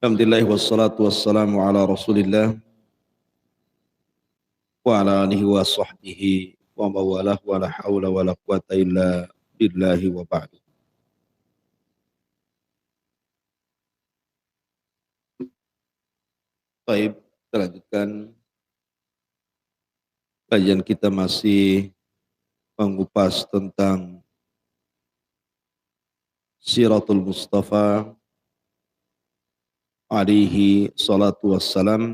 Alhamdulillah wassalatu wassalamu ala Rasulillah wa ala alihi wa sahbihi wa mawalah wa la hawla wa la quwata illa billahi wa ba'du. Baik, kita lanjutkan kajian kita masih mengupas tentang Siratul Mustafa alaihi salatu wassalam,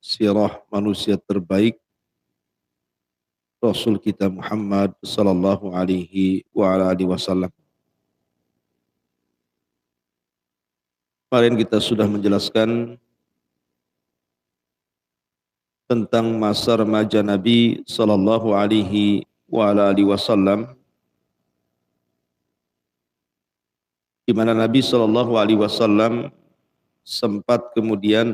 sirah manusia terbaik Rasul kita Muhammad sallallahu alaihi wa ala alihi wasallam. Kemarin kita sudah menjelaskan tentang masa remaja Nabi sallallahu alaihi wa ala alihi wasallam, di mana Nabi sallallahu alaihi wasallam sempat kemudian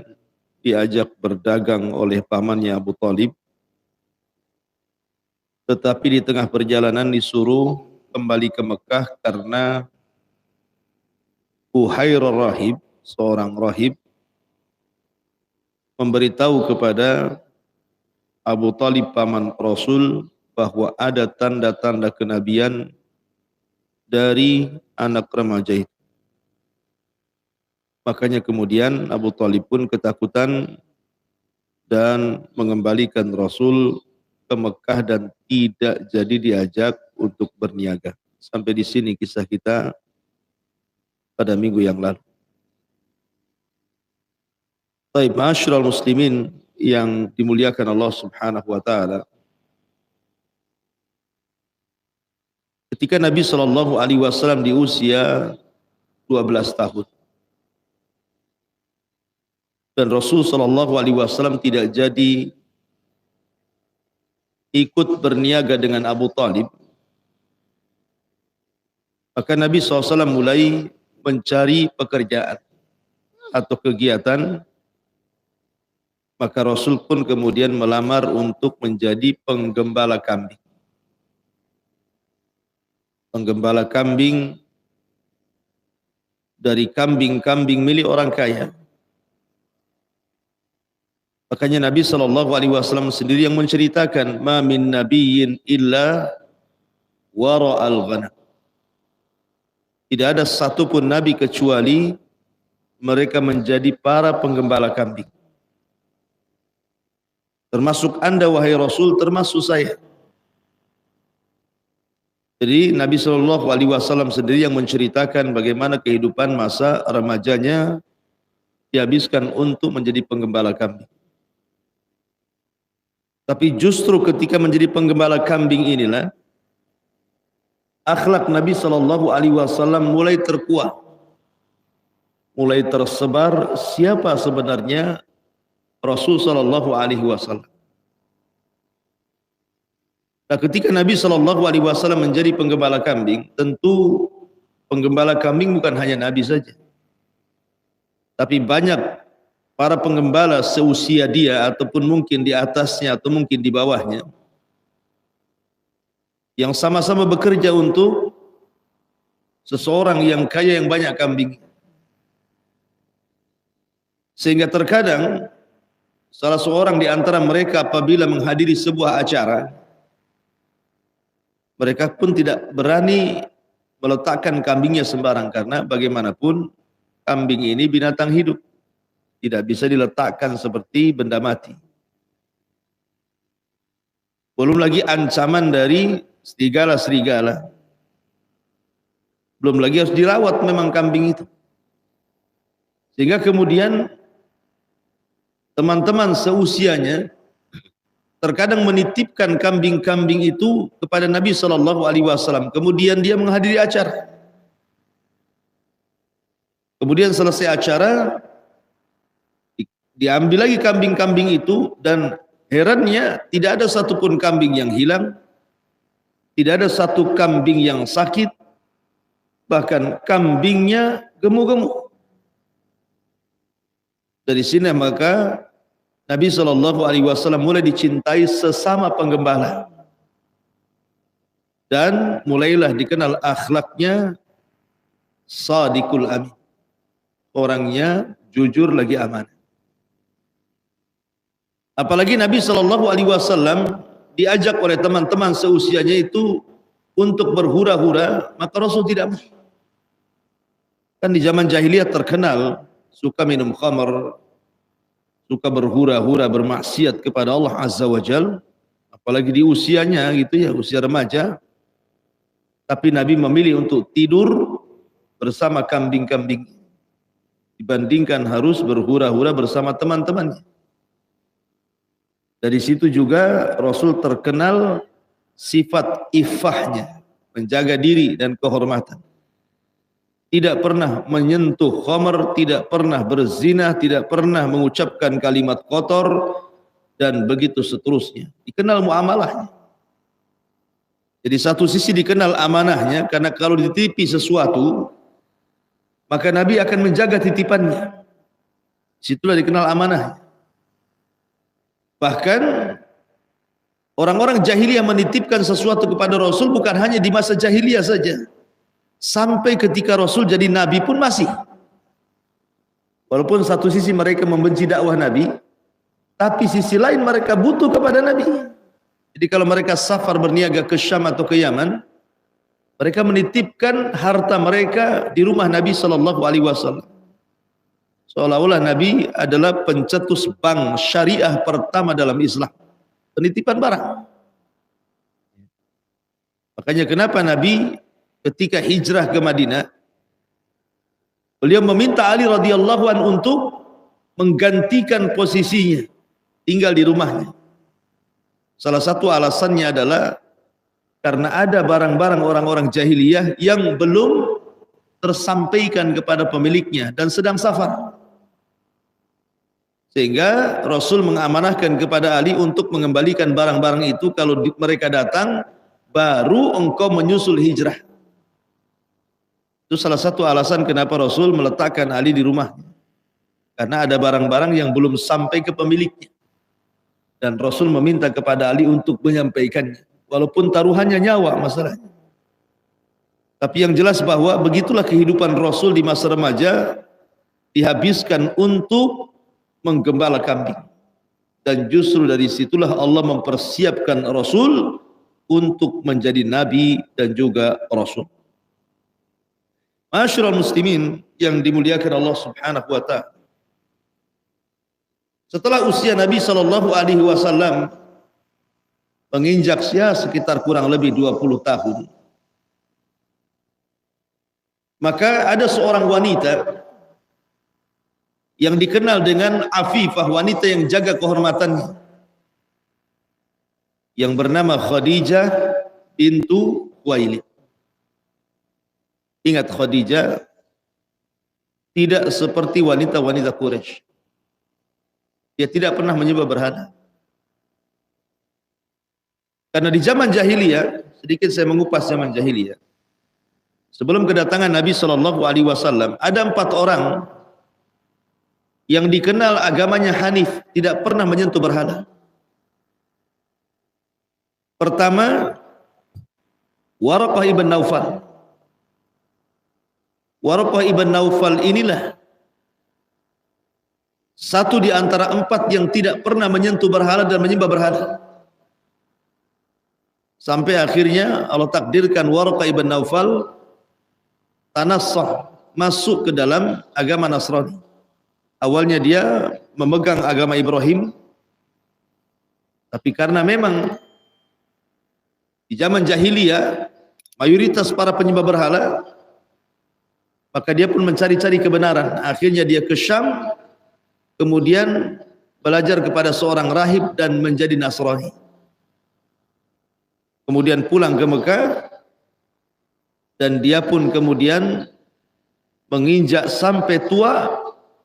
diajak berdagang oleh pamannya Abu Thalib, tetapi di tengah perjalanan disuruh kembali ke Mekah karena Buhairah rahib, seorang rahib, memberitahu kepada Abu Thalib paman Rasul bahwa ada tanda-tanda kenabian dari anak remaja itu. Makanya kemudian Abu Thalib pun ketakutan dan mengembalikan Rasul ke Mekah dan tidak jadi diajak untuk berniaga. Sampai di sini kisah kita pada minggu yang lalu. Baik, ma'asyiral muslimin yang dimuliakan Allah Subhanahu wa taala. Ketika Nabi sallallahu alaihi wasallam di usia 12 tahun dan Rasul sallallahu alaihi wasallam tidak jadi ikut berniaga dengan Abu Thalib, maka Nabi SAW mulai mencari pekerjaan atau kegiatan. Maka Rasul pun kemudian melamar untuk menjadi penggembala kambing. Penggembala kambing dari kambing-kambing milik orang kaya. Makanya Nabi SAW sendiri yang menceritakan, ma min nabiyyin illa wara'al ghanam. Tidak ada satupun nabi kecuali mereka menjadi para penggembala kambing. Termasuk Anda wahai Rasul, termasuk saya. Jadi Nabi SAW sendiri yang menceritakan bagaimana kehidupan masa remajanya dihabiskan untuk menjadi penggembala kambing. Tapi justru ketika menjadi penggembala kambing inilah akhlak Nabi SAW mulai terkuat, mulai tersebar siapa sebenarnya Rasul sallallahu alaihi wasallam. Nah, ketika Nabi sallallahu alaihi wasallam menjadi penggembala kambing, tentu penggembala kambing bukan hanya Nabi saja. Tapi banyak para penggembala seusia dia ataupun mungkin di atasnya atau mungkin di bawahnya yang sama-sama bekerja untuk seseorang yang kaya yang banyak kambing. Sehingga terkadang salah seorang di antara mereka apabila menghadiri sebuah acara, mereka pun tidak berani meletakkan kambingnya sembarang, karena bagaimanapun kambing ini binatang hidup, tidak bisa diletakkan seperti benda mati. Belum lagi ancaman dari serigala-serigala. Belum lagi harus dirawat memang kambing itu. Sehingga kemudian teman-teman seusianya terkadang menitipkan kambing-kambing itu kepada Nabi sallallahu alaihi wasallam. Kemudian dia menghadiri acara. Kemudian selesai acara, diambil lagi kambing-kambing itu, dan herannya tidak ada satupun kambing yang hilang, tidak ada satu kambing yang sakit, bahkan kambingnya gemuk-gemuk. Dari sini maka Nabi SAW mulai dicintai sesama penggembala. Dan mulailah dikenal akhlaknya Sadiqul Amin. orangnya jujur lagi amanah. Apalagi Nabi SAW diajak oleh teman-teman seusianya itu untuk berhura-hura, maka Rasul tidak mau. Kan di zaman jahiliyah terkenal suka minum khamar, suka berhura-hura, bermaksiat kepada Allah Azza wa Jal, apalagi di usianya gitu ya, usia remaja. Tapi Nabi memilih untuk tidur bersama kambing-kambing dibandingkan harus berhura-hura bersama teman-temannya. Dari situ juga Rasul terkenal sifat iffahnya, menjaga diri dan kehormatan. Tidak pernah menyentuh khamar, tidak pernah berzina, tidak pernah mengucapkan kalimat kotor, dan begitu seterusnya. Dikenal muamalahnya. Jadi satu sisi dikenal amanahnya, karena kalau dititipi sesuatu, maka Nabi akan menjaga titipannya. Situlah dikenal amanahnya. Bahkan orang-orang jahiliyah menitipkan sesuatu kepada Rasul bukan hanya di masa jahiliyah saja. Sampai ketika Rasul jadi Nabi pun masih. Walaupun satu sisi mereka membenci dakwah Nabi, tapi sisi lain mereka butuh kepada Nabi. Jadi kalau mereka safar berniaga ke Syam atau ke Yaman, mereka menitipkan harta mereka di rumah Nabi SAW. Seolah-olah Nabi adalah pencetus bank syariah pertama dalam Islam. Penitipan barang. Makanya kenapa Nabi ketika hijrah ke Madinah, beliau meminta Ali radhiyallahu anhu untuk menggantikan posisinya, tinggal di rumahnya. Salah satu alasannya adalah karena ada barang-barang orang-orang jahiliyah yang belum tersampaikan kepada pemiliknya dan sedang safar. Sehingga Rasul mengamanahkan kepada Ali untuk mengembalikan barang-barang itu. Kalau mereka datang, baru engkau menyusul hijrah. Itu salah satu alasan kenapa Rasul meletakkan Ali di rumahnya. Karena ada barang-barang yang belum sampai ke pemiliknya. Dan Rasul meminta kepada Ali untuk menyampaikannya. Walaupun taruhannya nyawa masalahnya. Tapi yang jelas bahwa begitulah kehidupan Rasul di masa remaja, dihabiskan untuk menggembala kambing. Dan justru dari situlah Allah mempersiapkan Rasul untuk menjadi Nabi dan juga Rasul. Ma'asyiral muslimin yang dimuliakan Allah Subhanahu wa ta'ala. Setelah usia Nabi SAW menginjak sekitar kurang lebih 20 tahun, maka ada seorang wanita yang dikenal dengan Afifah, wanita yang jaga kehormatannya, yang bernama Khadijah bintu Khuwailid. Ingat, Khadijah tidak seperti wanita-wanita Quraisy. Dia tidak pernah menyembah berhala. Karena di zaman jahiliyah, sedikit saya mengupas zaman jahiliyah. Sebelum kedatangan Nabi SAW, ada 4 orang yang dikenal agamanya Hanif, tidak pernah menyentuh berhala. Pertama, Waraqah ibn Naufal. Waraqah ibn Naufal inilah satu di antara 4 yang tidak pernah menyentuh berhala dan menyembah berhala. Sampai akhirnya Allah takdirkan Waraqah ibn Naufal tanassah, masuk ke dalam agama Nasrani. Awalnya dia memegang agama Ibrahim, tapi karena memang di zaman jahiliyah mayoritas para penyembah berhala, maka dia pun mencari-cari kebenaran. Akhirnya dia ke Syam, kemudian belajar kepada seorang rahib dan menjadi Nasrani. Kemudian pulang ke Mekah, dan dia pun kemudian menginjak sampai tua,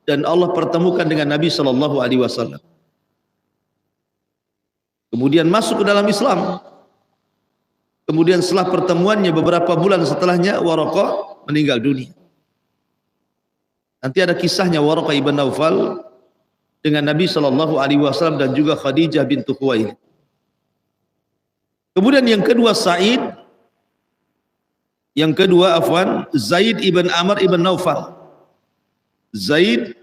dan Allah pertemukan dengan Nabi SAW. Kemudian masuk ke dalam Islam. Kemudian setelah pertemuannya beberapa bulan setelahnya, Waraqah meninggal dunia. Nanti ada kisahnya Waraqah ibn Naufal dengan Nabi SAW dan juga Khadijah bintu Khuwailid. Kemudian yang kedua Zaid ibn Amr ibn Naufal. Zaid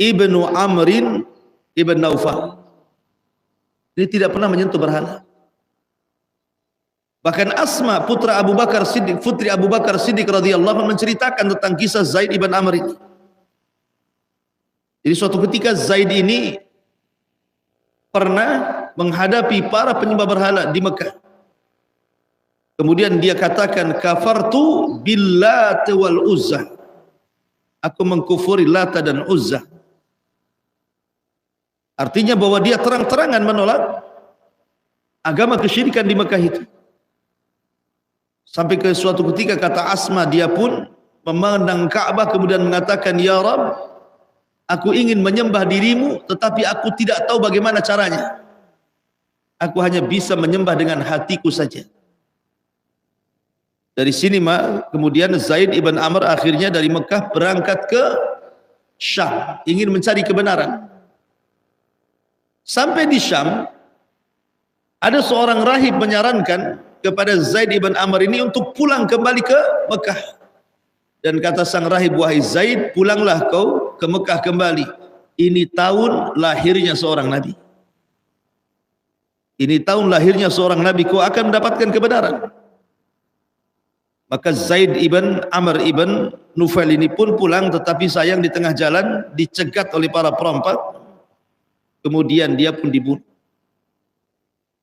ibnu Amrin ibn Naufal. Ini tidak pernah menyentuh berhala. Bahkan Asma putri Abu Bakar Siddiq radhiyallahu anhu menceritakan tentang kisah Zaid ibn Amr ini. Jadi suatu ketika Zaid ini pernah menghadapi para penyembah berhala di Mekah. Kemudian dia katakan, kafartu billat wal Uzzah. Aku mengkufuri Lata dan Uzzah. Artinya bahwa dia terang-terangan menolak agama kesyirikan di Mekah itu. Sampai ke suatu ketika kata Asma, dia pun memandang Ka'bah kemudian mengatakan, ya Rabb, aku ingin menyembah dirimu tetapi aku tidak tahu bagaimana caranya. Aku hanya bisa menyembah dengan hatiku saja. Dari sini kemudian Zaid ibn Amr akhirnya dari Mekah berangkat ke Syam, ingin mencari kebenaran. Sampai di Syam, ada seorang rahib menyarankan kepada Zaid ibn Amr ini untuk pulang kembali ke Mekah. Dan kata sang rahib, wahai Zaid, pulanglah kau ke Mekah kembali. Ini tahun lahirnya seorang nabi. Ini tahun lahirnya seorang nabi, kau akan mendapatkan kebenaran. Maka Zaid ibn Amr ibn Nufail ini pun pulang, tetapi sayang di tengah jalan dicegat oleh para perompak. Kemudian dia pun dibunuh.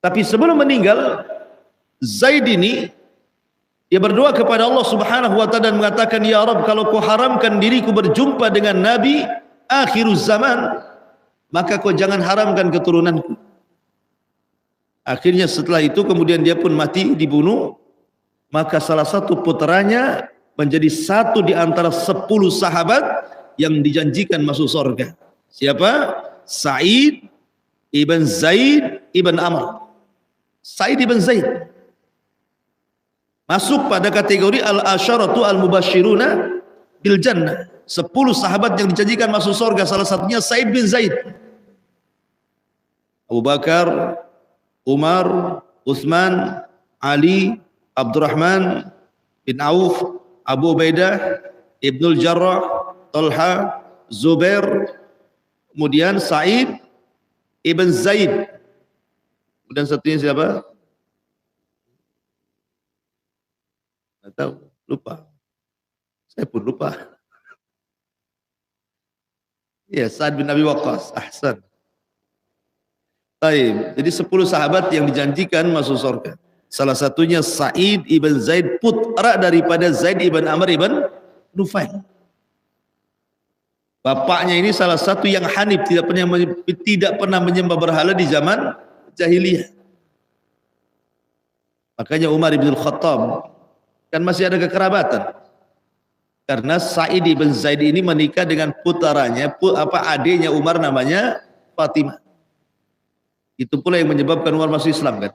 Tapi sebelum meninggal, Zaid ini dia berdoa kepada Allah Subhanahu wa taala dan mengatakan, ya Rabb, kalau kau haramkan diriku berjumpa dengan nabi akhiruz zaman, maka kau jangan haramkan keturunanku. Akhirnya setelah itu kemudian dia pun mati, dibunuh. Maka salah satu putranya menjadi satu di antara 10 sahabat yang dijanjikan masuk surga. Siapa? Sa'id ibn Zaid ibn Amr. Sa'id ibn Zaid masuk pada kategori al-asyaratu al-mubasyiruna bil jannah. 10 sahabat yang dijanjikan masuk surga, salah satunya Sa'id bin Zaid. Abu Bakar, Umar, Utsman, Ali, Abdurrahman bin Auf, Abu Ubaidah, Ibnul Jarrah, Talha, Zubair, kemudian Sa'id ibn Zaid. Kemudian satunya siapa? Tidak tahu, lupa. Saya pun lupa. Ya, Sa'ad bin Abi Waqqas. Ahsan. Baik, jadi 10 sahabat yang dijanjikan masuk surga. Salah satunya Sa'id ibn Zaid, putra daripada Zaid ibn Amr ibn Nufail. Bapaknya ini salah satu yang hanif, tidak pernah menyembah berhala di zaman jahiliyah. Makanya Umar ibn Khattab kan masih ada kekerabatan. Karena Sa'id ibn Zaid ini menikah dengan putranya, adiknya Umar namanya Fatimah. Itu pula yang menyebabkan Umar masuk Islam kan.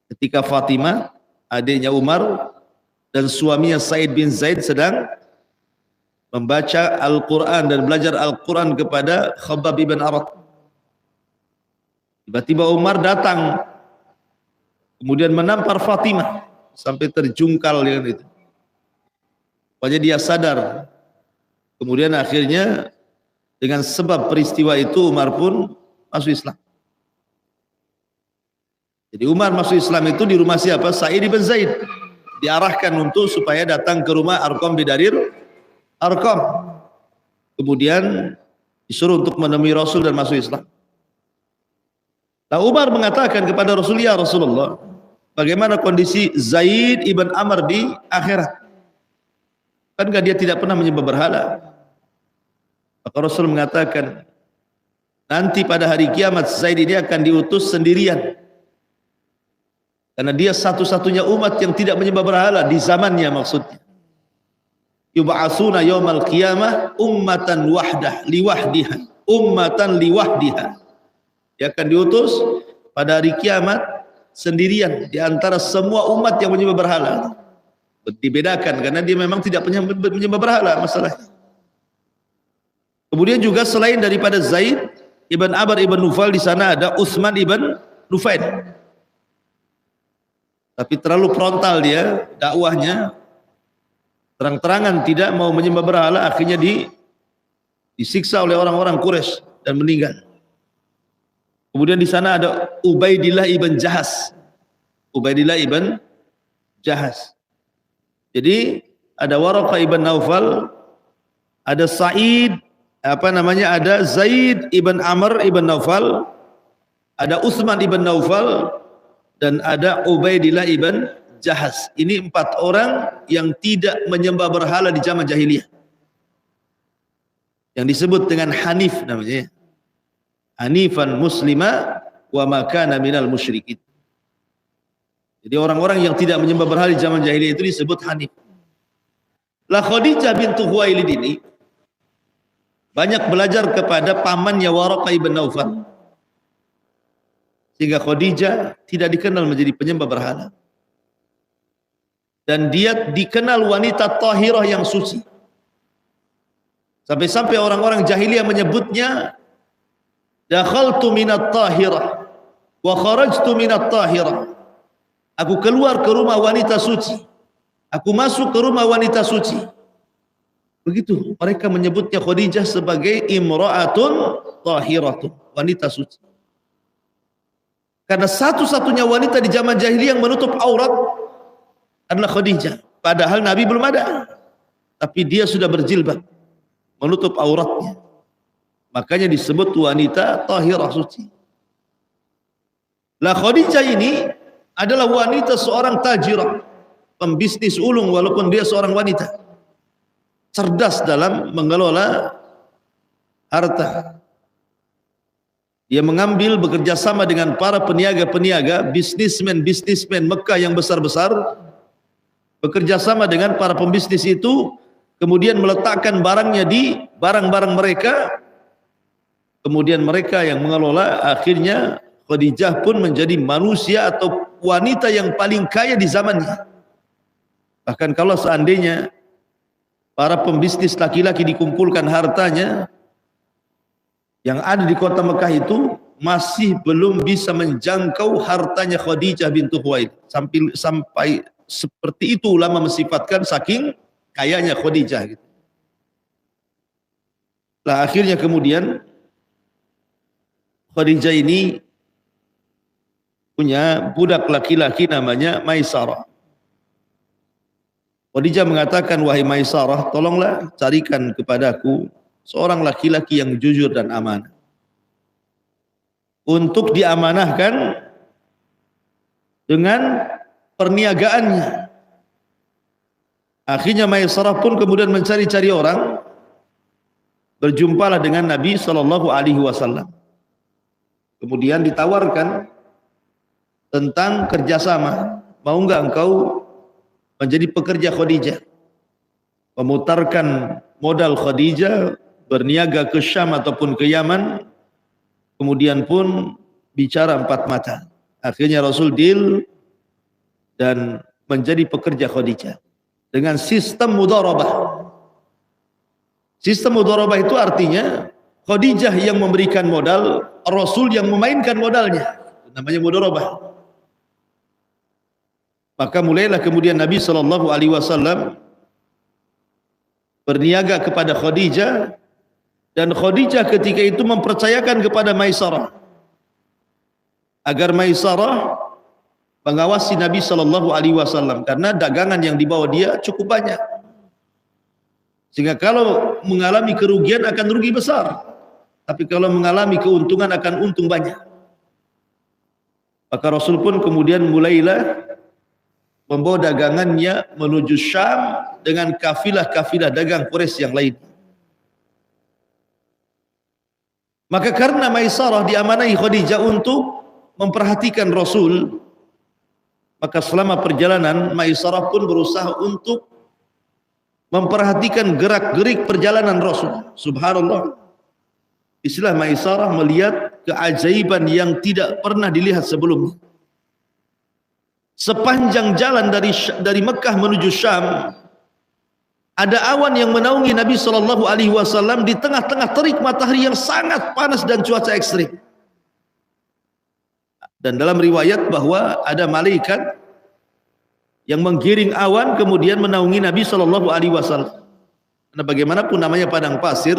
Ketika Fatimah, adiknya Umar, dan suaminya Sa'id bin Zaid sedang membaca Al-Quran dan belajar Al-Quran kepada Khabbab ibn Arat. Tiba-tiba Umar datang, kemudian menampar Fatimah sampai terjungkal dengan itu. Pokoknya dia sadar. Kemudian akhirnya dengan sebab peristiwa itu Umar pun masuk Islam. Jadi Umar masuk Islam itu di rumah siapa? Sa'id ibn Zaid. Diarahkan untuk supaya datang ke rumah Arqam bidarir Arqam. Kemudian disuruh untuk menemui Rasul dan masuk Islam. Nah, Umar mengatakan kepada Rasul, ya Rasulullah, bagaimana kondisi Zaid ibn Amr di akhirat? Kan dia tidak pernah menyembah berhala. Maka Rasul mengatakan, nanti pada hari kiamat Zaid ini akan diutus sendirian. Karena dia satu-satunya umat yang tidak menyembah berhala di zamannya maksudnya. Yub'atsuna yaumal qiyamah ummatan wahdah liwahdiha, ummatan liwahdiha. Dia akan diutus pada hari kiamat sendirian di antara semua umat yang menyembah berhala. Dibedakan karena dia memang tidak menyembah berhala masalahnya. Kemudian juga selain daripada Zaid ibn Amr ibn Nufail, di sana ada Utsman ibn Nufail. Tapi terlalu frontal dia dakwahnya, terang-terangan tidak mau menyembah berhala, akhirnya disiksa oleh orang-orang Quraisy dan meninggal. Kemudian di sana ada Ubaidillah ibn Jahas. Ubaidillah ibn Jahas. Jadi ada Waraqah ibn Naufal, ada Sa'id, ada Zaid ibn Amr ibn Naufal, ada Utsman ibn Naufal, dan ada Ubaidillah ibn Jahas. Ini 4 orang yang tidak menyembah berhala di zaman jahiliyah, yang disebut dengan Hanif namanya. Hanifan muslima wa ma kana minal musyrikin. Jadi orang-orang yang tidak menyembah berhala di zaman jahiliyah itu disebut Hanif. La Khadijah bintu Khuwailid ini banyak belajar kepada pamannya Waraqah ibn Naufal, sehingga Khadijah tidak dikenal menjadi penyembah berhala. Dan dia dikenal wanita tahirah yang suci. Sampai-sampai orang-orang jahiliyah menyebutnya dakhaltu minat tahirah wa kharajtu minat tahirah. Aku keluar ke rumah wanita suci, aku masuk ke rumah wanita suci. Begitu mereka menyebutnya Khadijah sebagai imra'atun tahiratun, wanita suci. Karena satu-satunya wanita di zaman jahiliyah yang menutup aurat adalah Khadijah. Padahal Nabi belum ada, tapi dia sudah berjilbab, menutup auratnya. Makanya disebut wanita tahirah suci. Lah Khadijah ini adalah wanita seorang tajirah, pembisnis ulung walaupun dia seorang wanita. Cerdas dalam mengelola harta. Dia mengambil bekerja sama dengan para peniaga-peniaga, bisnismen Mekah yang besar-besar, bekerja sama dengan para pembisnis itu, kemudian meletakkan barangnya di barang-barang mereka. Kemudian mereka yang mengelola, akhirnya Khadijah pun menjadi manusia atau wanita yang paling kaya di zamannya. Bahkan kalau seandainya para pembisnis laki-laki dikumpulkan hartanya yang ada di kota Mekah itu, masih belum bisa menjangkau hartanya Khadijah bintu Khuwailid. Sampai seperti itu ulama mensifatkan saking kayanya Khadijah gitu. Lah akhirnya kemudian Khadijah ini punya budak laki-laki namanya Maisarah. Khadijah mengatakan, wahai Maisarah, tolonglah carikan kepadaku seorang laki-laki yang jujur dan amanah, untuk diamanahkan dengan perniagaannya. Akhirnya Maisarah pun kemudian mencari-cari orang, berjumpalah dengan Nabi SAW. Kemudian ditawarkan tentang kerjasama. Mau enggak engkau menjadi pekerja Khadijah, memutarkan modal Khadijah, berniaga ke Syam ataupun ke Yaman, kemudian pun bicara 4 mata. Akhirnya Rasul deal dan menjadi pekerja Khadijah dengan sistem mudharabah. Sistem mudharabah itu artinya Khadijah yang memberikan modal, Rasul yang memainkan modalnya. Namanya mudharabah. Maka mulailah kemudian Nabi SAW berniaga kepada Khadijah, dan Khadijah ketika itu mempercayakan kepada Maisarah agar Maisarah mengawasi Nabi SAW, karena dagangan yang dibawa dia cukup banyak, sehingga kalau mengalami kerugian akan rugi besar, tapi kalau mengalami keuntungan akan untung banyak. Maka Rasul pun kemudian mulailah membawa dagangannya menuju Syam dengan kafilah-kafilah dagang Quraisy yang lain. Maka karena Maisarah diamanahi Khadijah untuk memperhatikan Rasul, maka selama perjalanan Maisarah pun berusaha untuk memperhatikan gerak-gerik perjalanan Rasul. Subhanallah. Istilah Maisarah melihat keajaiban yang tidak pernah dilihat sebelumnya. Sepanjang jalan dari Mekah menuju Syam, ada awan yang menaungi Nabi SAW di tengah-tengah terik matahari yang sangat panas dan cuaca ekstrim. Dan dalam riwayat bahwa ada malaikat yang menggiring awan kemudian menaungi Nabi SAW. Karena bagaimanapun namanya padang pasir,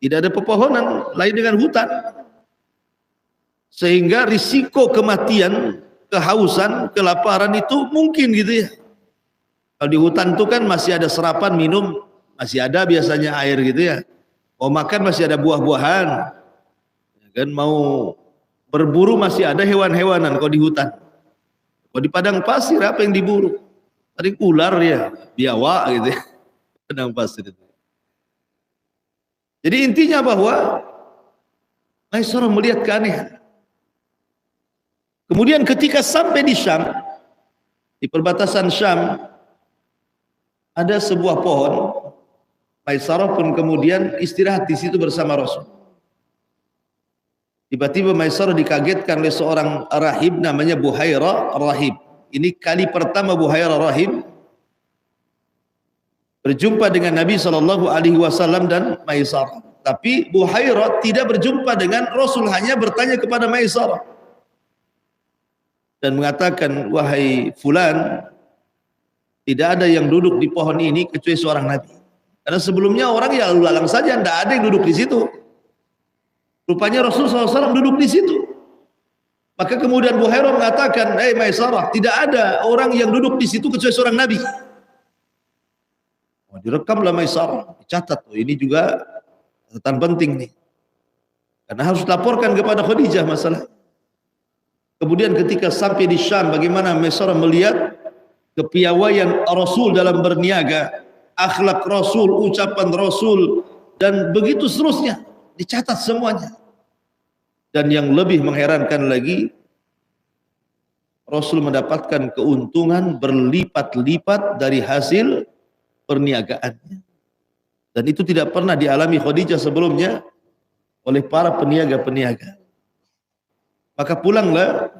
Tidak ada pepohonan lain dengan hutan. Sehingga risiko kematian, kehausan, kelaparan itu mungkin gitu ya. Kalau di hutan itu kan masih ada serapan minum, masih ada biasanya air gitu ya. Mau makan masih ada buah-buahan. Kan mau berburu masih ada hewan-hewanan kalau di hutan. Kalau di padang pasir apa yang diburu? Paling ular ya, biawak gitu ya. Padang pasir itu. Jadi intinya bahwa Maisarah melihat keanehan. Kemudian ketika sampai di Syam, di perbatasan Syam, ada sebuah pohon. Maisarah pun kemudian istirahat di situ bersama Rasul. Tiba-tiba Maisarah dikagetkan oleh seorang rahib namanya Buhairah Rahib. Ini kali pertama Buhairah Rahib berjumpa dengan Nabi SAW dan Maisarah. Tapi Buhairah tidak berjumpa dengan Rasul, hanya bertanya kepada Maisarah dan mengatakan, wahai fulan, tidak ada yang duduk di pohon ini kecuali seorang Nabi. Karena sebelumnya orang ya lalu lalang saja, tidak ada yang duduk di situ. Rupanya Rasul SAW duduk di situ. Maka kemudian Buhairah mengatakan, Maisarah, tidak ada orang yang duduk di situ kecuali seorang Nabi. Direkamlah Maisarah, dicatat. Ini juga catatan penting nih, karena harus laporkan kepada Khadijah masalah. Kemudian ketika sampai di Syam, bagaimana Maisarah melihat kepiawaian Rasul dalam berniaga, akhlak Rasul, ucapan Rasul, dan begitu seterusnya, dicatat semuanya. Dan yang lebih mengherankan lagi, Rasul mendapatkan keuntungan berlipat-lipat dari hasil perniagaannya. Dan itu tidak pernah dialami Khadijah sebelumnya oleh para peniaga-peniaga. Maka pulanglah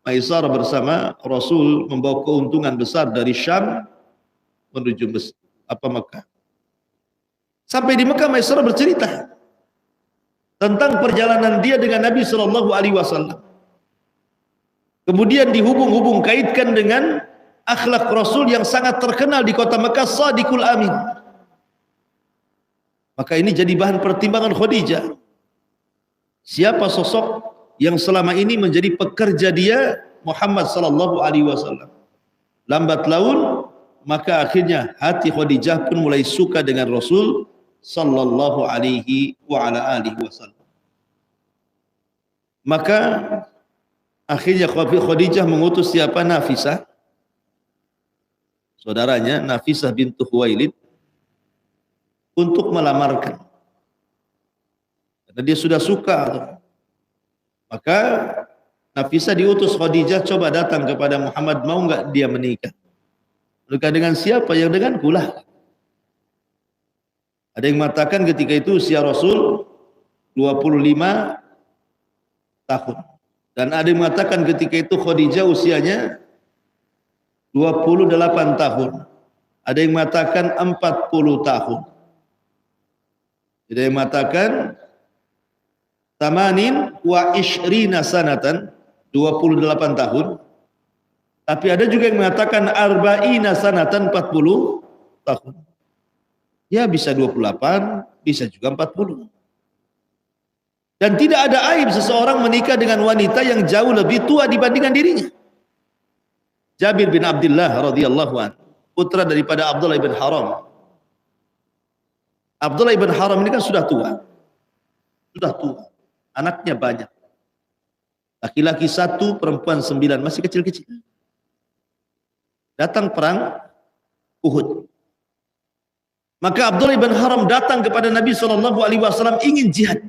Maisarah bersama Rasul membawa keuntungan besar dari Syam menuju Mekah. Sampai di Mekah, Maisarah bercerita tentang perjalanan dia dengan Nabi SAW. Kemudian dihubung-hubung kaitkan dengan akhlak Rasul yang sangat terkenal di kota Mekah, Shadiqul Amin. Maka ini jadi bahan pertimbangan Khadijah. Siapa sosok yang selama ini menjadi pekerja dia? Muhammad SAW. Lambat laun, maka akhirnya hati Khadijah pun mulai suka dengan Rasul sallallahu alaihi wa ala alihi wasallam. Maka akhirnya Khadijah mengutus siapa? Nafisah, saudaranya Nafisah bintu Khuwailid, untuk melamarkan, karena dia sudah suka. Maka Nafisah diutus Khadijah, coba datang kepada Muhammad, mau enggak dia menikah? Menikah dengan siapa? Yang denganku lah. Ada yang mengatakan ketika itu usia Rasul 25 tahun. Dan ada yang mengatakan ketika itu Khadijah usianya 28 tahun. Ada yang mengatakan 40 tahun. Ada yang mengatakan tamanin wa ishrina sanatan, 28 tahun. Tapi ada juga yang mengatakan arba'ina sanatan, 40 tahun. Ya bisa 28, bisa juga 40. Dan tidak ada aib seseorang menikah dengan wanita yang jauh lebih tua dibandingkan dirinya. Jabir bin Abdullah radhiyallahu anhu, putra daripada Abdullah bin Haram. Abdullah bin Haram ini kan sudah tua. Sudah tua. Anaknya banyak. Laki-laki 1, perempuan 9, masih kecil-kecil. Datang perang Uhud. Maka Abdullah bin Haram datang kepada Nabi SAW ingin jihad.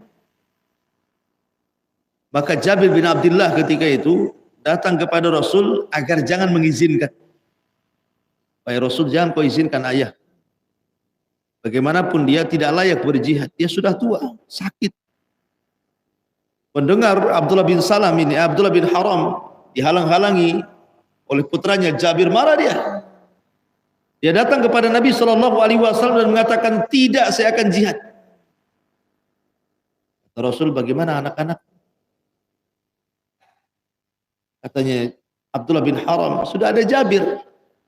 Maka Jabir bin Abdullah ketika itu datang kepada Rasul agar jangan mengizinkan. Wahai Rasul, jangan kau izinkan ayah. Bagaimanapun dia tidak layak berjihad. Dia sudah tua, sakit. Mendengar Abdullah bin Salam ini, Abdullah bin Haram dihalang-halangi oleh putranya Jabir, marah dia. Dia datang kepada Nabi SAW dan mengatakan, tidak, saya akan jihad. Kata Rasul, bagaimana anak-anak? Katanya Abdullah bin Haram, sudah ada Jabir,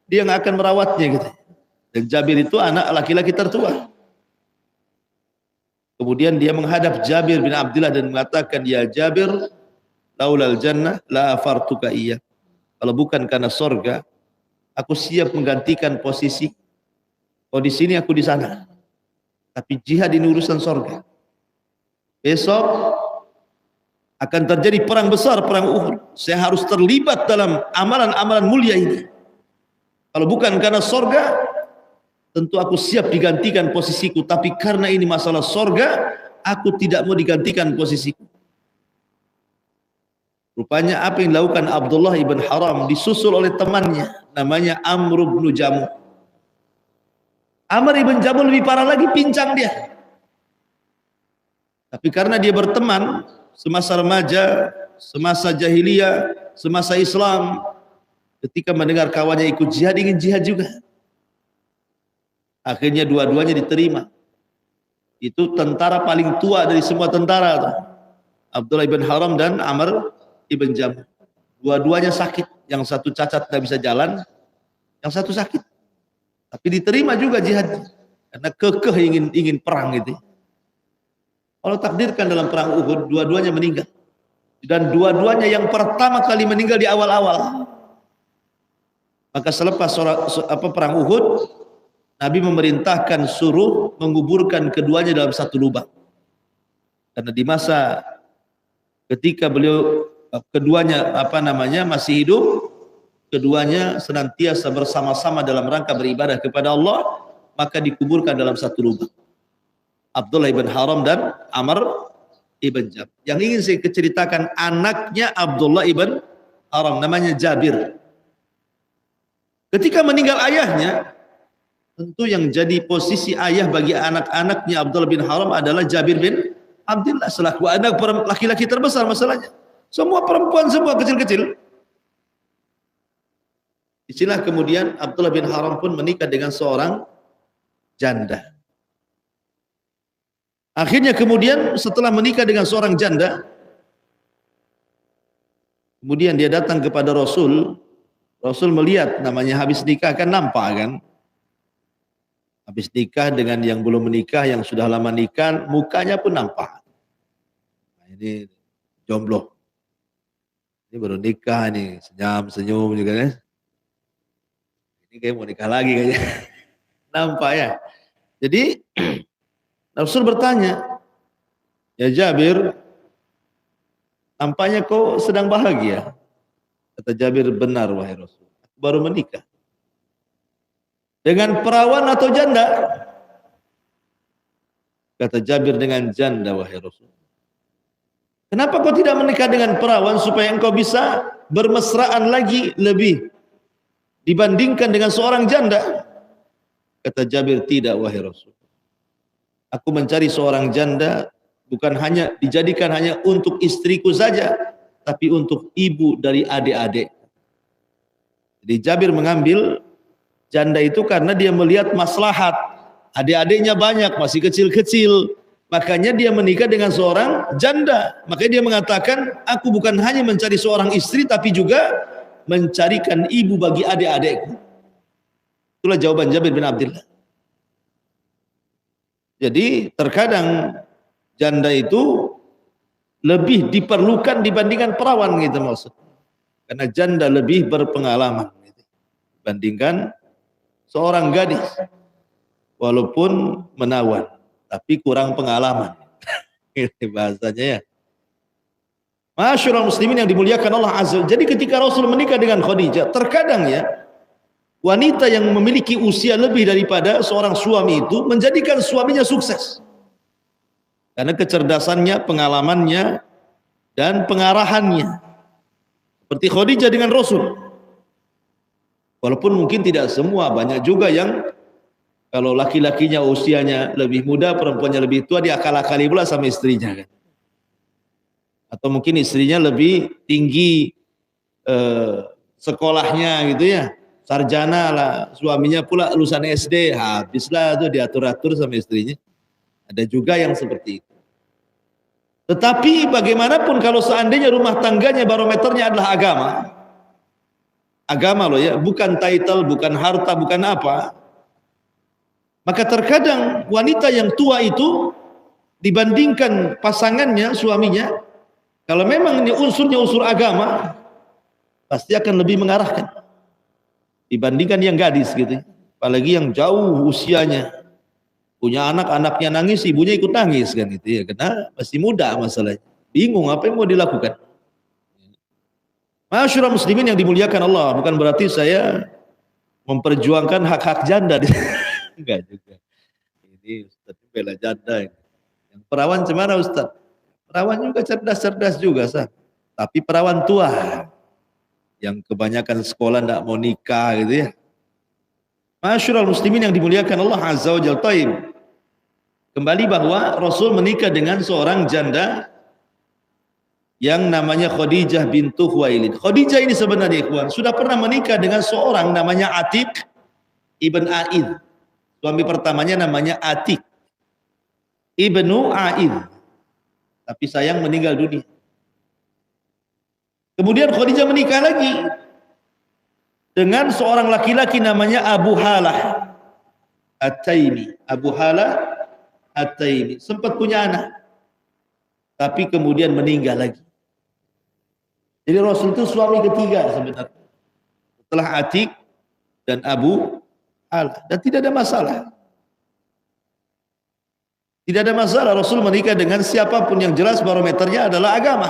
dia nggak akan merawatnya gitu. Dan Jabir itu anak laki-laki tertua. Kemudian dia menghadap Jabir bin Abdullah dan mengatakan, ya Jabir, laulal jannah la afartuka iya. Kalau bukan karena sorga, aku siap menggantikan posisi. Oh, di sini aku di sana. Tapi jihad ini urusan sorga. Besok akan terjadi perang besar, perang Uhud. Saya harus terlibat dalam amalan-amalan mulia ini. Kalau bukan karena sorga, tentu aku siap digantikan posisiku. Tapi karena ini masalah sorga, aku tidak mau digantikan posisiku. Rupanya apa yang dilakukan Abdullah ibn Haram disusul oleh temannya, namanya Amr ibn Jamuh. Amr ibn Jamuh lebih parah lagi, pincang dia. Tapi karena dia berteman semasa remaja, semasa jahiliyah, semasa Islam, ketika mendengar kawannya ikut jihad, ingin jihad juga. Akhirnya dua-duanya diterima. Itu tentara paling tua dari semua tentara, Abdullah ibn Haram dan Amr ibn Jamuh. Dua-duanya sakit, yang satu cacat tidak bisa jalan, yang satu sakit. Tapi diterima juga jihad, karena kekeh ingin perang gitu. Allah takdirkan dalam perang Uhud, dua-duanya meninggal. Dan dua-duanya yang pertama kali meninggal di awal-awal. Maka selepas perang Uhud, Nabi memerintahkan suruh menguburkan keduanya dalam satu lubang. Karena di masa ketika beliau keduanya masih hidup, keduanya senantiasa bersama-sama dalam rangka beribadah kepada Allah, maka dikuburkan dalam satu lubang. Abdullah ibn Haram dan Amr ibn Jamuh. Yang ingin saya ceritakan anaknya Abdullah ibn Haram, namanya Jabir. Ketika meninggal ayahnya, tentu yang jadi posisi ayah bagi anak-anaknya Abdullah bin Haram adalah Jabir bin Abdullah, selaku anak laki-laki terbesar masalahnya. Semua perempuan, semua kecil-kecil. Disinilah kemudian Abdullah bin Haram pun menikah dengan seorang janda. Akhirnya kemudian setelah menikah dengan seorang janda, kemudian dia datang kepada Rasul. Rasul melihat, namanya habis nikah kan nampak kan. Habis nikah dengan yang belum menikah, yang sudah lama nikah, mukanya pun nampak. Nah, ini jomblo. Ini baru nikah nih, senyum juga kan. Ini kayak mau nikah lagi kayaknya. Nampak ya. Jadi Rasul bertanya, ya Jabir, nampaknya kau sedang bahagia. Kata Jabir, benar wahai Rasul, aku baru menikah. Dengan perawan atau janda? Kata Jabir, dengan janda wahai Rasul. Kenapa kau tidak menikah dengan perawan supaya engkau bisa bermesraan lagi lebih dibandingkan dengan seorang janda? Kata Jabir, tidak wahai Rasul. Aku mencari seorang janda bukan hanya dijadikan hanya untuk istriku saja, tapi untuk ibu dari adik-adik. Jadi Jabir mengambil janda itu karena dia melihat maslahat. Adik-adiknya banyak, masih kecil-kecil. Makanya dia menikah dengan seorang janda. Makanya dia mengatakan, aku bukan hanya mencari seorang istri, tapi juga mencarikan ibu bagi adik-adikku. Itulah jawaban Jabir bin Abdullah. Jadi terkadang janda itu lebih diperlukan dibandingkan perawan gitu maksud. Karena janda lebih berpengalaman gitu, dibandingkan seorang gadis. Walaupun menawan, tapi kurang pengalaman. Ini bahasanya ya. Masyaallah muslimin yang dimuliakan Allah Azza. Jadi ketika Rasul menikah dengan Khadijah, terkadang ya wanita yang memiliki usia lebih daripada seorang suami itu menjadikan suaminya sukses. Karena kecerdasannya, pengalamannya, dan pengarahannya. Seperti Khadijah dengan Rasul. Walaupun mungkin tidak semua, banyak juga yang kalau laki-lakinya usianya lebih muda, perempuannya lebih tua, dia akal-akali pula sama istrinya kan. Atau mungkin istrinya lebih tinggi sekolahnya gitu ya, sarjana lah, suaminya pula lulusan SD, habislah tuh diatur-atur sama istrinya. Ada juga yang seperti itu. Tetapi bagaimanapun kalau seandainya rumah tangganya barometernya adalah agama. Agama loh ya, bukan title, bukan harta, bukan apa. Maka terkadang wanita yang tua itu dibandingkan pasangannya, suaminya, kalau memang ini unsurnya unsur agama, pasti akan lebih mengarahkan dibandingkan yang gadis gitu. Apalagi yang jauh usianya, punya anak, anaknya nangis, ibunya ikut nangis kan gitu ya, karena masih muda masalahnya. Bingung apa yang mau dilakukan. Masyaallah muslimin yang dimuliakan Allah, bukan berarti saya memperjuangkan hak-hak janda. Enggak juga. Ini Ustaz bela janda. Yang perawan gimana Ustaz? Perawan juga cerdas-cerdas juga, sah. Tapi perawan tua yang kebanyakan sekolah enggak mau nikah gitu ya. Masyaallah muslimin yang dimuliakan Allah Azza wa Jalla. Taib. Kembali bahwa Rasul menikah dengan seorang janda yang namanya Khadijah bintu Khuwailid. Khadijah ini sebenarnya ikhwan sudah pernah menikah dengan seorang namanya Atiq ibn Aid. Suami pertamanya namanya Atiq ibnu Aid. Tapi sayang meninggal dunia. Kemudian Khadijah menikah lagi dengan seorang laki-laki namanya Abu Halah At-Taimi. Abu Halah At-Taimi sempat punya anak, tapi kemudian meninggal lagi. Jadi Rasul itu suami ketiga sebenarnya setelah Atiq dan Abu Halah, dan tidak ada masalah. Tidak ada masalah Rasul menikah dengan siapapun, yang jelas barometernya adalah agama.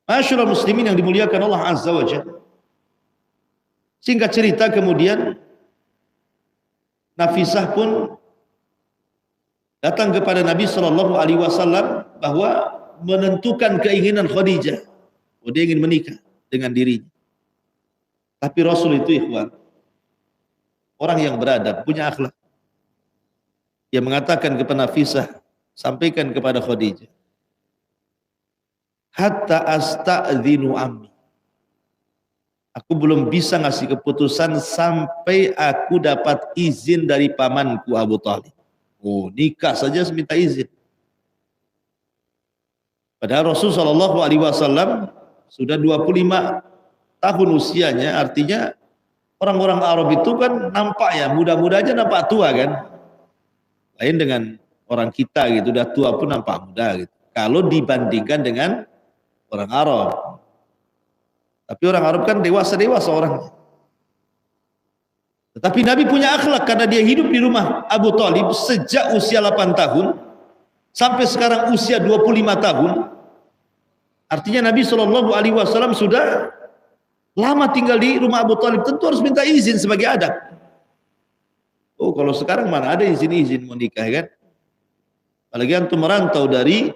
Masyaallah muslimin yang dimuliakan Allah Azza wa Jalla. Singkat cerita kemudian Nafisah pun datang kepada Nabi Shallallahu Alaihi Wasallam bahwa menentukan keinginan Khadijah, dia ingin menikah dengan dirinya. Tapi Rasul itu ikhwan, orang yang beradab, punya akhlak. Dia mengatakan kepada Nafisah, sampaikan kepada Khadijah, hatta asta'dzinu ammi. Aku belum bisa ngasih keputusan sampai aku dapat izin dari pamanku Abu Thalib. Oh, nikah saja minta izin. Padahal Rasul Shallallahu Alaihi Wasallam sudah 25 tahun usianya, artinya orang-orang Arab itu kan nampak ya muda-muda aja nampak tua kan. Lain dengan orang kita gitu, udah tua pun nampak muda gitu. Kalau dibandingkan dengan orang Arab. Tapi orang Arab kan dewasa-dewasa orangnya. Tetapi Nabi punya akhlak karena dia hidup di rumah Abu Thalib sejak usia 8 tahun sampai sekarang usia 25 tahun. Artinya Nabi Shallallahu Alaihi Wasallam sudah lama tinggal di rumah Abu Thalib, tentu harus minta izin sebagai adab. Oh, kalau sekarang mana ada izin-izin mau nikah kan? Apalagi antum merantau dari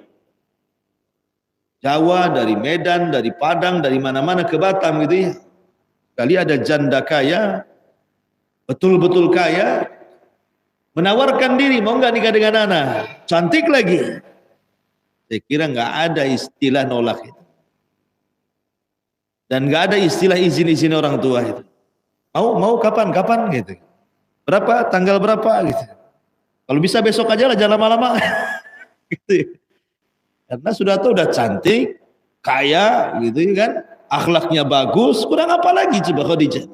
Jawa, dari Medan, dari Padang, dari mana-mana ke Batam gitu ya. Kali ada janda kaya, betul-betul kaya, menawarkan diri, mau nggak nikah dengan anak? Cantik lagi. Saya kira nggak ada istilah nolak itu. Dan nggak ada istilah izin-izin orang tua itu. Mau kapan gitu. Berapa, tanggal berapa gitu. Kalau bisa besok aja lah, jangan lama-lama. Gitu. Karena sudah tahu udah cantik, kaya gitu kan, akhlaknya bagus, kurang apa lagi coba Khadijah.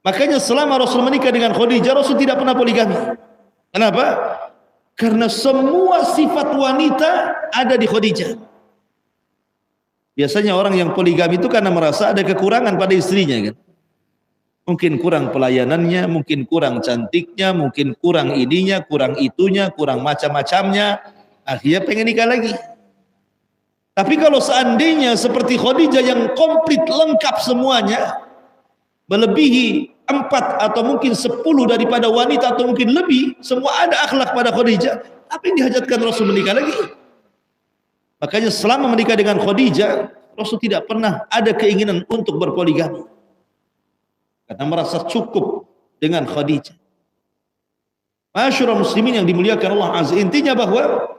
Makanya selama Rasul menikah dengan Khadijah, Rasul tidak pernah poligami. Kenapa? Karena semua sifat wanita ada di Khadijah. Biasanya orang yang poligami itu karena merasa ada kekurangan pada istrinya kan. Mungkin kurang pelayanannya, mungkin kurang cantiknya, mungkin kurang ininya, kurang itunya, kurang macam-macamnya. Akhirnya pengen nikah lagi. Tapi kalau seandainya seperti Khadijah yang komplit lengkap semuanya, melebihi 4 atau mungkin 10 daripada wanita atau mungkin lebih, semua ada akhlak pada Khadijah, apa yang dihajatkan Rasul menikah lagi? Makanya selama menikah dengan Khadijah, Rasul tidak pernah ada keinginan untuk berpoligami, karena merasa cukup dengan Khadijah. Masyaallah muslimin yang dimuliakan Allah Azza. Intinya bahwa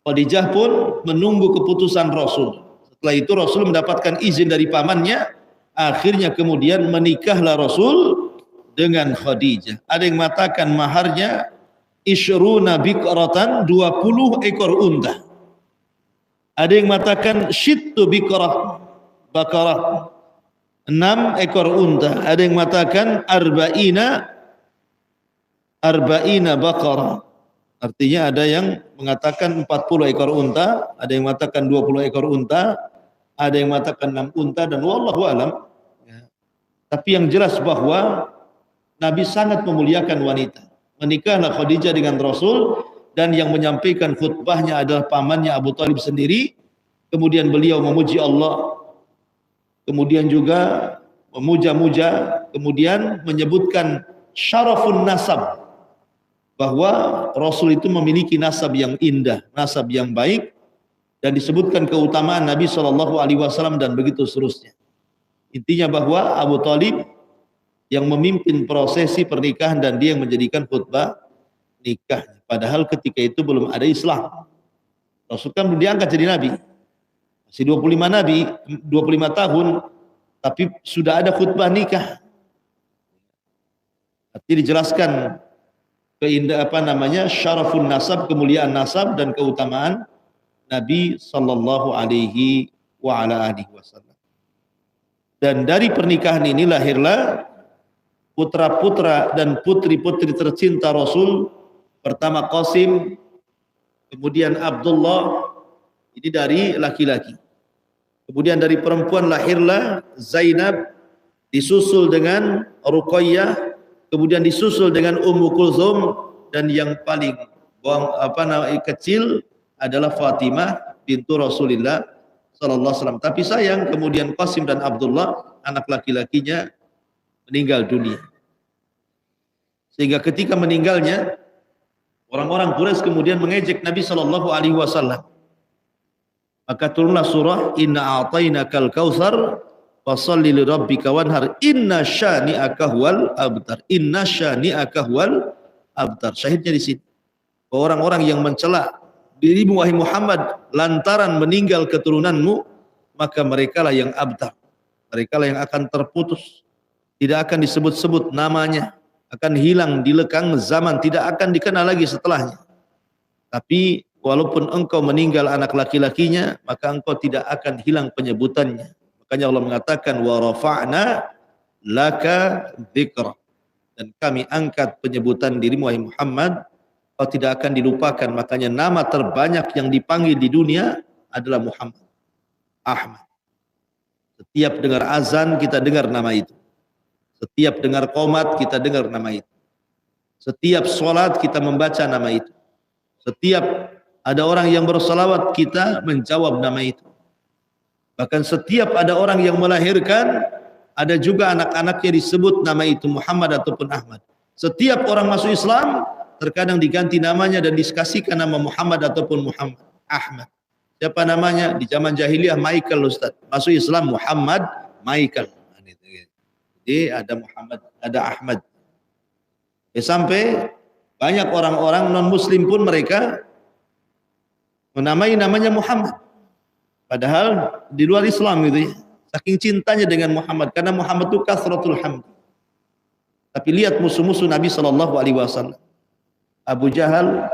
Khadijah pun menunggu keputusan Rasul. Setelah itu Rasul mendapatkan izin dari pamannya. Akhirnya kemudian menikahlah Rasul dengan Khadijah. Ada yang mengatakan maharnya isyruna biqratan, 20 ekor unta. Ada yang mengatakan syittu biqrah, bakarah, 6 ekor unta. Ada yang mengatakan arba'ina arba'ina baqarah. Artinya ada yang mengatakan 40 ekor unta, ada yang mengatakan 20 ekor unta, ada yang mengatakan 6 unta, dan wallahu alam. Ya. Tapi yang jelas bahwa Nabi sangat memuliakan wanita. Menikahlah Khadijah dengan Rasul, dan yang menyampaikan khutbahnya adalah pamannya Abu Thalib sendiri. Kemudian beliau memuji Allah, kemudian juga memuja-muja, kemudian menyebutkan syarafun nasab, bahwa Rasul itu memiliki nasab yang indah, nasab yang baik, dan disebutkan keutamaan Nabi SAW dan begitu seterusnya. Intinya bahwa Abu Thalib yang memimpin prosesi pernikahan dan dia yang menjadikan khutbah nikah. Padahal ketika itu belum ada Islam. Rasul kan belum diangkat jadi Nabi. Masih 25 Nabi, 25 tahun, tapi sudah ada khutbah nikah. Artinya dijelaskan keindah syarafun nasab, kemuliaan nasab dan keutamaan Nabi sallallahu alaihi wa ala alihi wasallam. Dan dari pernikahan ini lahirlah putra-putra dan putri-putri tercinta Rasul. Pertama Qasim, kemudian Abdullah, ini dari laki-laki. Kemudian dari perempuan lahirlah Zainab, disusul dengan Ruqayyah, kemudian disusul dengan Ummu Kulthum, dan yang paling kecil adalah Fatimah bintu Rasulullah sallallahu alaihi wasallam. Tapi sayang kemudian Qasim dan Abdullah anak laki-lakinya meninggal dunia. Sehingga ketika meninggalnya, orang-orang Quraisy kemudian mengejek Nabi sallallahu alaihi wasallam. Maka turunlah surah Inna a'tainakal kautsar fasholli li rabbika wanhar inna syani'aka huwal abtar. Inna syani'aka huwal abtar. Syahidnya di sini. Orang-orang yang mencela dirimu wahai Muhammad lantaran meninggal keturunanmu, maka merekalah yang abtar. Merekalah yang akan terputus. Tidak akan disebut-sebut namanya, akan hilang di lekang zaman, tidak akan dikenal lagi setelahnya. Tapi walaupun engkau meninggal anak laki-lakinya, maka engkau tidak akan hilang penyebutannya. Makanya Allah mengatakan wa rafa'na laka dzikra, dan kami angkat penyebutan dirimu wahai Muhammad, kau tidak akan dilupakan. Makanya nama terbanyak yang dipanggil di dunia adalah Muhammad, Ahmad. Setiap dengar azan kita dengar nama itu. Setiap dengar qomat kita dengar nama itu. Setiap sholat kita membaca nama itu. Setiap ada orang yang bersalawat kita menjawab nama itu. Bahkan setiap ada orang yang melahirkan, ada juga anak-anaknya disebut nama itu Muhammad ataupun Ahmad. Setiap orang masuk Islam terkadang diganti namanya dan dikasihkan nama Muhammad ataupun Muhammad Ahmad. Siapa namanya? Di zaman jahiliyah Michael, Ustaz. Masuk Islam Muhammad Michael. Jadi ada Muhammad, ada Ahmad. Sampai banyak orang-orang non-muslim pun mereka menamai namanya Muhammad. Padahal di luar Islam gitu ya. Saking cintanya dengan Muhammad, karena Muhammad itu kasratul hamd. Tapi lihat musuh-musuh Nabi SAW. Abu Jahal,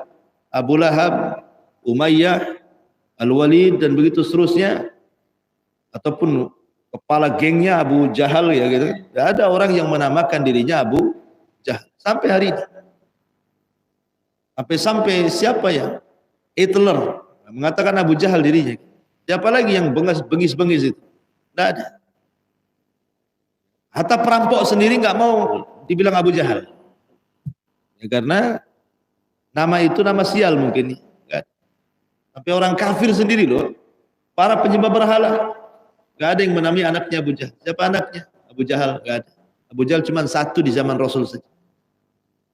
Abu Lahab, Umayyah, Al-Walid, dan begitu seterusnya. Ataupun kepala gengnya Abu Jahal ya gitu. Tidak ada orang yang menamakan dirinya Abu Jahal sampai hari ini. Sampai siapa ya? Hitler mengatakan Abu Jahal dirinya. Siapa lagi yang bengis-bengis itu? Tidak ada. Hatta perampok sendiri nggak mau dibilang Abu Jahal. Ya, karena nama itu nama sial mungkin. Sampai orang kafir sendiri loh, para penyembah berhala, nggak ada yang menamai anaknya Abu Jahal. Siapa anaknya? Abu Jahal, nggak ada. Abu Jahal cuma satu di zaman Rasul saja.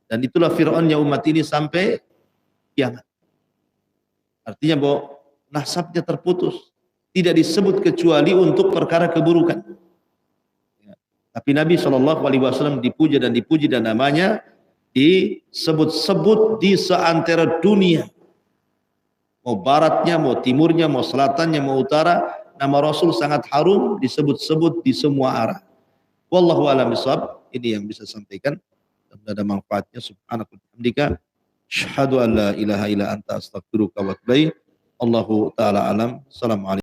Dan itulah Fir'aunnya umat ini sampai kiamat. Artinya bahwa nasabnya terputus, tidak disebut kecuali untuk perkara keburukan. Ya. Tapi Nabi SAW dipuja dan namanya disebut-sebut di seantero dunia. Mau baratnya, mau timurnya, mau selatannya, mau utara, nama Rasul sangat harum, disebut-sebut di semua arah. Wallahu a'lam bishawab. Ini yang bisa sampaikan. Ada manfaatnya. Subhanaka wa bihamdika, asyhadu an la ilaha illa anta, astaghfiruka wa atubu ilaik. Allahu taala alam. Assalamualaikum.